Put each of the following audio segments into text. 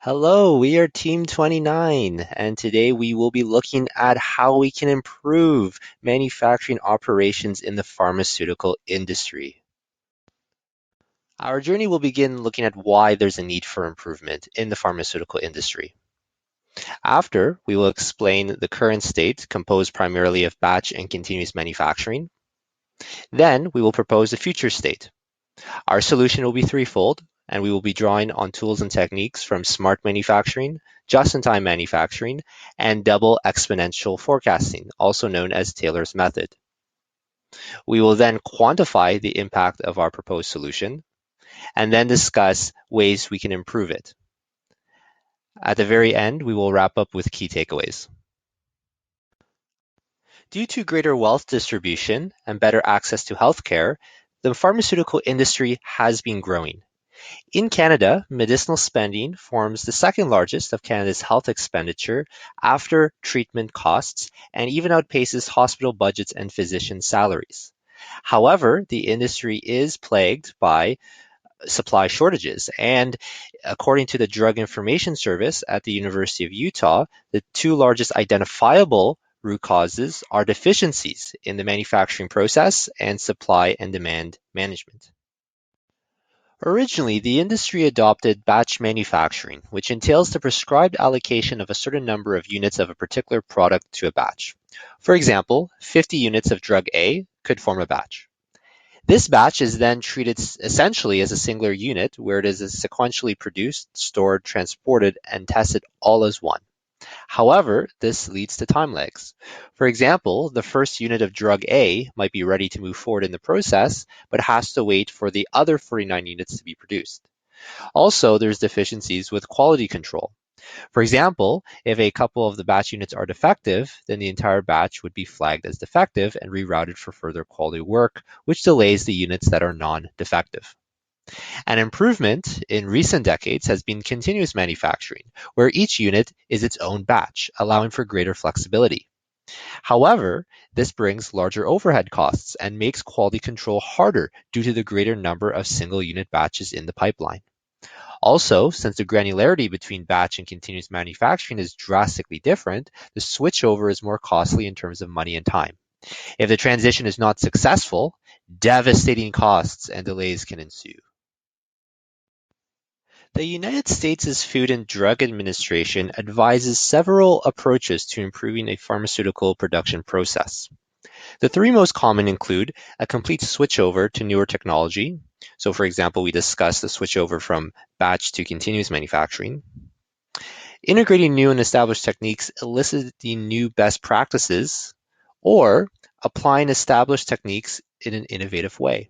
Hello, we are Team 29, and today we will be looking at how we can improve manufacturing operations in the pharmaceutical industry. Our journey will begin looking at why there's a need for improvement in the pharmaceutical industry. After, we will explain the current state, composed primarily of batch and continuous manufacturing. Then, we will propose a future state. Our solution will be threefold, and we will be drawing on tools and techniques from smart manufacturing, just-in-time manufacturing, and double exponential forecasting, also known as Taylor's method. We will then quantify the impact of our proposed solution, and then discuss ways we can improve it. At the very end, we will wrap up with key takeaways. Due to greater wealth distribution and better access to healthcare, the pharmaceutical industry has been growing. In Canada, medicinal spending forms the second largest of Canada's health expenditure after treatment costs and even outpaces hospital budgets and physician salaries. However, the industry is plagued by supply shortages, and according to the Drug Information Service at the University of Utah, the two largest identifiable root causes are deficiencies in the manufacturing process and supply and demand management. Originally, the industry adopted batch manufacturing, which entails the prescribed allocation of a certain number of units of a particular product to a batch. For example, 50 units of drug A could form a batch. This batch is then treated essentially as a singular unit where it is sequentially produced, stored, transported, and tested all as one. However, this leads to time lags. For example, the first unit of drug A might be ready to move forward in the process, but has to wait for the other 49 units to be produced. Also, there's deficiencies with quality control. For example, if a couple of the batch units are defective, then the entire batch would be flagged as defective and rerouted for further quality work, which delays the units that are non-defective. An improvement in recent decades has been continuous manufacturing, where each unit is its own batch, allowing for greater flexibility. However, this brings larger overhead costs and makes quality control harder due to the greater number of single unit batches in the pipeline. Also, since the granularity between batch and continuous manufacturing is drastically different, the switchover is more costly in terms of money and time. If the transition is not successful, devastating costs and delays can ensue. The United States' Food and Drug Administration advises several approaches to improving a pharmaceutical production process. The three most common include a complete switchover to newer technology. So, for example, we discussed the switchover from batch to continuous manufacturing. Integrating new and established techniques, eliciting new best practices, or applying established techniques in an innovative way.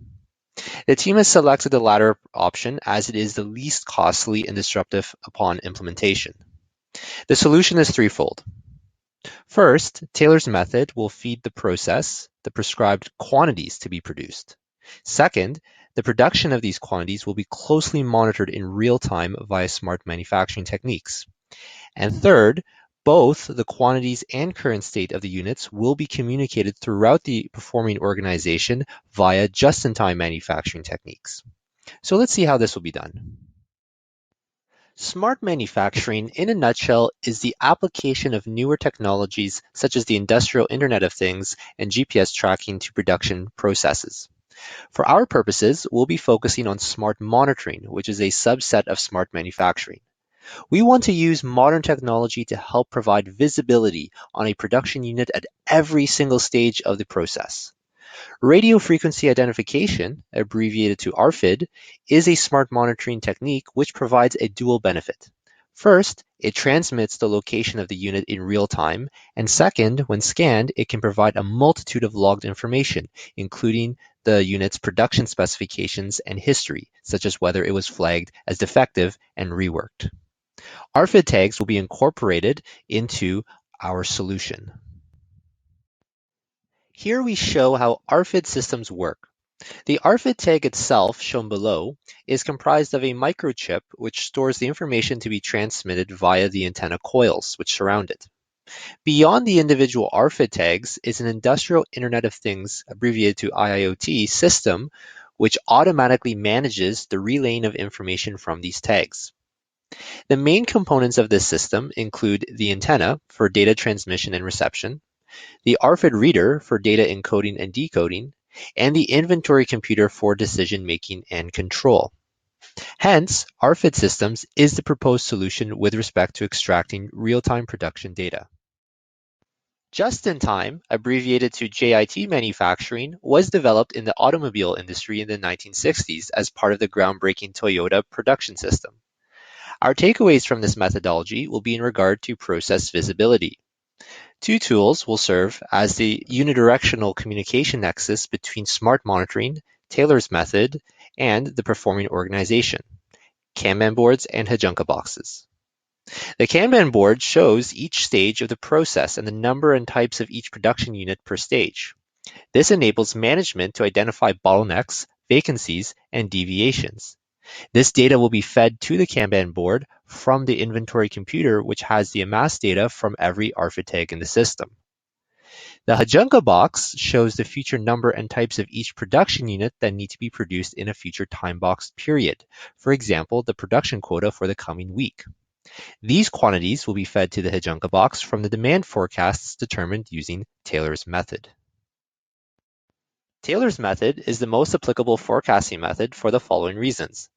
The team has selected the latter option as it is the least costly and disruptive upon implementation. The solution is threefold. First, Taylor's method will feed the process the prescribed quantities to be produced. Second, the production of these quantities will be closely monitored in real time via smart manufacturing techniques. And third, both the quantities and current state of the units will be communicated throughout the performing organization via just-in-time manufacturing techniques. So let's see how this will be done. Smart manufacturing, in a nutshell, is the application of newer technologies such as the Industrial Internet of Things and GPS tracking to production processes. For our purposes, we'll be focusing on smart monitoring, which is a subset of smart manufacturing. We want to use modern technology to help provide visibility on a production unit at every single stage of the process. Radio frequency identification, abbreviated to RFID, is a smart monitoring technique which provides a dual benefit. First, it transmits the location of the unit in real time, and second, when scanned, it can provide a multitude of logged information, including the unit's production specifications and history, such as whether it was flagged as defective and reworked. RFID tags will be incorporated into our solution. Here we show how RFID systems work. The RFID tag itself, shown below, is comprised of a microchip which stores the information to be transmitted via the antenna coils which surround it. Beyond the individual RFID tags is an Industrial Internet of Things, abbreviated to IIoT, system which automatically manages the relaying of information from these tags. The main components of this system include the antenna for data transmission and reception, the ARFID reader for data encoding and decoding, and the inventory computer for decision making and control. Hence, ARFID systems is the proposed solution with respect to extracting real-time production data. Just-in-time, abbreviated to JIT manufacturing, was developed in the automobile industry in the 1960s as part of the groundbreaking Toyota production system. Our takeaways from this methodology will be in regard to process visibility. Two tools will serve as the unidirectional communication nexus between smart monitoring, Taylor's method, and the performing organization, Kanban boards and Hajunka boxes. The Kanban board shows each stage of the process and the number and types of each production unit per stage. This enables management to identify bottlenecks, vacancies, and deviations. This data will be fed to the Kanban board from the inventory computer, which has the amassed data from every ARFID tag in the system. The Hajunka box shows the future number and types of each production unit that need to be produced in a future time box period. For example, the production quota for the coming week. These quantities will be fed to the Hajunka box from the demand forecasts determined using Taylor's method. Taylor's method is the most applicable forecasting method for the following reasons.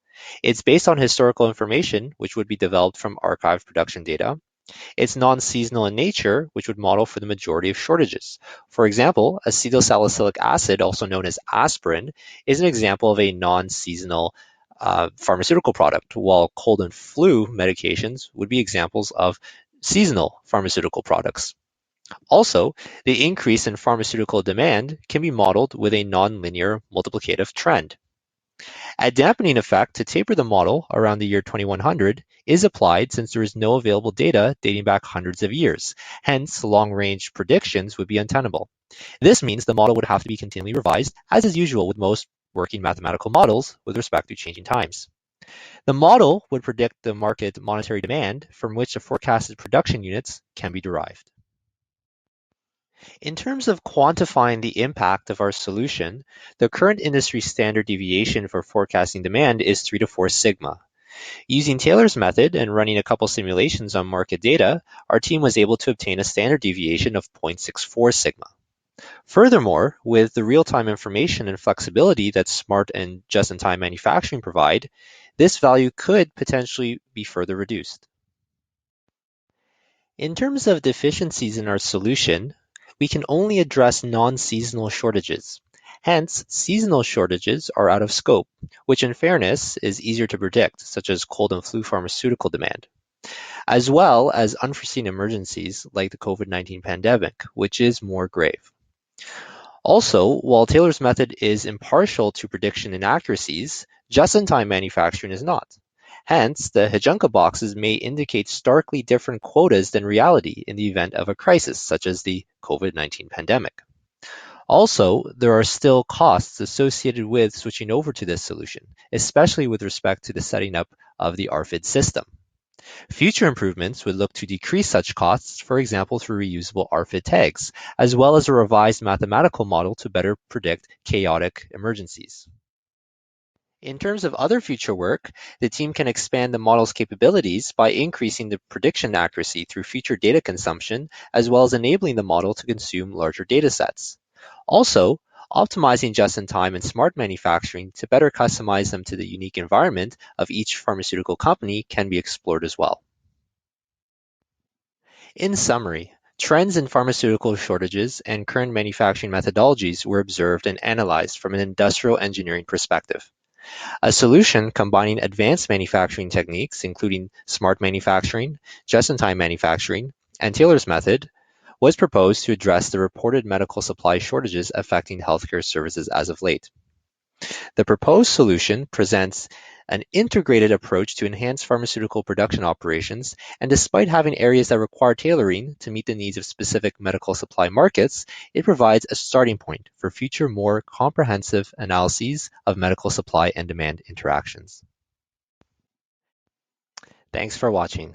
It's based on historical information, which would be developed from archived production data. It's non-seasonal in nature, which would model for the majority of shortages. For example, acetylsalicylic acid, also known as aspirin, is an example of a non-seasonal pharmaceutical product, while cold and flu medications would be examples of seasonal pharmaceutical products. Also, the increase in pharmaceutical demand can be modeled with a nonlinear multiplicative trend. A dampening effect to taper the model around the year 2100 is applied since there is no available data dating back hundreds of years. Hence, long-range predictions would be untenable. This means the model would have to be continually revised, as is usual with most working mathematical models with respect to changing times. The model would predict the market monetary demand from which the forecasted production units can be derived. In terms of quantifying the impact of our solution, the current industry standard deviation for forecasting demand is 3 to 4 sigma. Using Taylor's method and running a couple simulations on market data, our team was able to obtain a standard deviation of 0.64 sigma. Furthermore, with the real-time information and flexibility that smart and just-in-time manufacturing provide, this value could potentially be further reduced. In terms of deficiencies in our solution, we can only address non-seasonal shortages. Hence, seasonal shortages are out of scope, which in fairness is easier to predict, such as cold and flu pharmaceutical demand, as well as unforeseen emergencies like the COVID-19 pandemic, which is more grave. Also, while Taylor's method is impartial to prediction inaccuracies, just-in-time manufacturing is not. Hence, the Hajunka boxes may indicate starkly different quotas than reality in the event of a crisis, such as the COVID-19 pandemic. Also, there are still costs associated with switching over to this solution, especially with respect to the setting up of the ARFID system. Future improvements would look to decrease such costs, for example, through reusable ARFID tags, as well as a revised mathematical model to better predict chaotic emergencies. In terms of other future work, the team can expand the model's capabilities by increasing the prediction accuracy through future data consumption, as well as enabling the model to consume larger data sets. Also, optimizing just-in-time and smart manufacturing to better customize them to the unique environment of each pharmaceutical company can be explored as well. In summary, trends in pharmaceutical shortages and current manufacturing methodologies were observed and analyzed from an industrial engineering perspective. A solution combining advanced manufacturing techniques, including smart manufacturing, just-in-time manufacturing, and Taylor's method, was proposed to address the reported medical supply shortages affecting healthcare services as of late. The proposed solution presents an integrated approach to enhance pharmaceutical production operations, and despite having areas that require tailoring to meet the needs of specific medical supply markets, it provides a starting point for future more comprehensive analyses of medical supply and demand interactions. Thanks for watching.